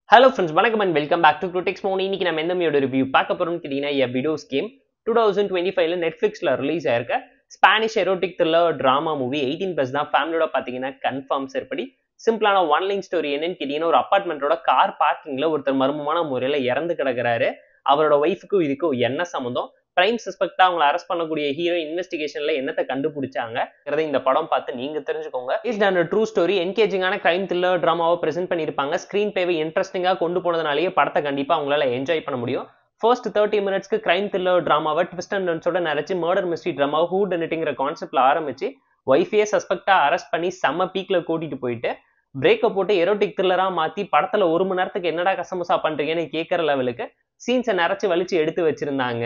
Hello friends, வணக்கம் and welcome back to Critics Mode. இன்னைக்கு நம்ம எந்த மூவியோட ரிவ்யூ பார்க்க போறோம்னு கேட்டீங்கன்னா A Widow's Game 2025ல நெட்ஃபிளிக்ஸ்ல ரிலீஸ் ஆயிருக்க Spanish erotic thriller drama movie 18+ தான். ஃபேமிலியோட பாத்தீங்கன்னா கன்ஃபார்ம் சரிப்படி சிம்பிளான ஒன் லைன் ஸ்டோரி என்னன்னு கேட்டீங்கன்னா, ஒரு அபார்ட்மெண்டோட கார் பார்க்கிங்ல ஒருத்தர் மர்மமான முறையில இறந்து கிடக்குறாரு. அவரோட ஒய்ஃபுக்கும் இதுக்கும் என்ன சம்மந்தம், பிரைம் சஸ்பெக்டா அவங்களை அரெஸ்ட் பண்ணக்கூடிய ஹீரோ இன்வெஸ்டிகேஷன்ல என்னத்தை கண்டுபிடிச்சாங்க இந்த படம் பார்த்து நீங்க தெரிஞ்சுக்கோங்க. பேஸ்ட் ஆன் ட்ரூ ஸ்டோரி, என்கேஜிங்கான கிரைம் த்ரில்லர் டிராமாவை பிரசென்ட் பண்ணிருப்பாங்க. ஸ்கிரீன் பேவை இன்ட்ரெஸ்டிங்கா கொண்டு போனதுனாலேயே படத்தை கண்டிப்பா அவங்களால என்ஜாய் பண்ண முடியும். ஃபர்ஸ்ட் 30 மினிட்ஸ்க்கு கிரைம் த்ரில்லர் டிராமாவை ட்விஸ்ட் அண்ட் டர்ன்ஸோட நினைச்சு மர்டர் மிஸ்ட்ரி டிராமா ஹூ டன் இட்ங்கிற கான்செப்ட்ல ஆரம்பிச்சு ஒய்ஃபையே சஸ்பெக்டா அரெஸ்ட் பண்ணி செம்ம பீக்ல கூட்டிட்டு போயிட்டு பிரேக்கை போட்டு எரோட்டிக் த்ரில்லரா மாத்தி படத்துல 1 மணி நேரத்துக்கு என்னடா கசமசா பண்றீங்கன்னு கேட்கற லெவலுக்கு சீன்ஸை நிறைச்சு வலிச்சு எடுத்து வச்சிருந்தாங்க.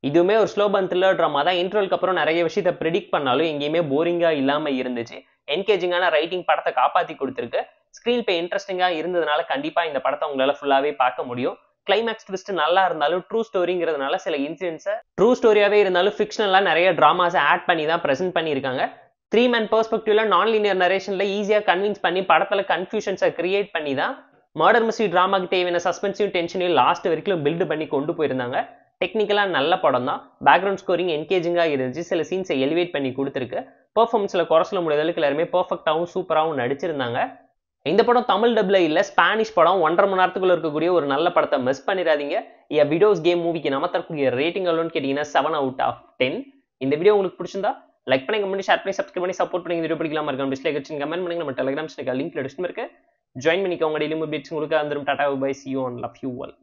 இதுவுமே ஒரு ஸ்லோ பர்ன் த்ரில்லர் ட்ராமா தான். இன்ட்ரோலுக்கு அப்புறம் நிறைய விஷயத்த ப்ரிடிக்ட் பண்ணாலும் எங்கேயுமே போரிங்கா இல்லாம இருந்துச்சு. என்கேஜிங்கான ரைட்டிங் படத்தை காப்பாத்தி கொடுத்துருக்கு. ஸ்கிரீன் பே இன்ட்ரெஸ்டிங்கா இருந்ததுனால கண்டிப்பா இந்த படத்தை உங்களால ஃபுல்லாவே பார்க்க முடியும். கிளைமேக்ஸ் ட்விஸ்ட் நல்லா இருந்தாலும் ட்ரூ ஸ்டோரிங்கிறதுனால சில இன்சிடென்ட்ஸை ட்ரூ ஸ்டோரியாவே இருந்தாலும் ஃபிக்ஷனலா நிறைய டிராமாஸை ஆட் பண்ணி தான் பிரசென்ட் பண்ணியிருக்காங்க. 3 மேன் பெர்ஸ்பெக்டிவ்ல நான் லீனியர் நரேஷன்ல ஈஸியா கன்வின்ஸ் பண்ணி படத்துல கன்ஃபியூஷன்ஸை கிரியேட் பண்ணி தான் மர்டர் மிஸ்ட்ரி டிராமாக்கு தேவையான சஸ்பென்ஸையும் டென்ஷனையும் லாஸ்ட் வரைக்கும் பில்டு பண்ணி கொண்டு போயிருந்தாங்க. டெக்னிக்கலா நல்ல படம் தான். பேக்ரவுண்ட் ஸ்கோரிங் என்கேஜிங்கா இருந்துச்சு. சில சீன்ஸை எலிவேட் பண்ணி கொடுத்துருக்கு. பெர்ஃபார்மன்ஸ்ல குறை சொல்ல முடியாத அளவுக்கு எல்லாருமே பெர்ஃபெக்டாகவும் சூப்பராகவும் நடிச்சிருந்தாங்க. இந்த படம் தமிழ் டப்ல இல்ல, ஸ்பானிஷ் படம். 1.5 மணி நேரத்துக்குள்ள இருக்கக்கூடிய ஒரு நல்ல படத்தை மிஸ் பண்ணிடாதீங்க. A Widow's Game மூவிக்கு நம்ம தரக்கூடிய ரேட்டிங் எவ்வளோன்னு கேட்டீங்கன்னா 7/10. இந்த வீடியோ உங்களுக்கு பிடிச்சிருந்தா லைக் பண்ணி, கமெண்ட், ஷேர் பண்ணி, சப்ஸ்கிரைப் பண்ணி சப்போர்ட் பண்ணி. இந்த வீடியோ பிடிக்கலாமா இருக்கும் டிஸ்லைக் வச்சு கமெண்ட் பண்ணுங்க. நம்ம டெலிகிராம் லிங்க்ல டிஸ்கிரிப்ஷன்ல இருக்கு. ஜாயின் பண்ணிக்கோங்க. டெய்லி அப்டேட்ஸ் உங்களுக்கு வந்துடும். Tata bye, see you and love you all.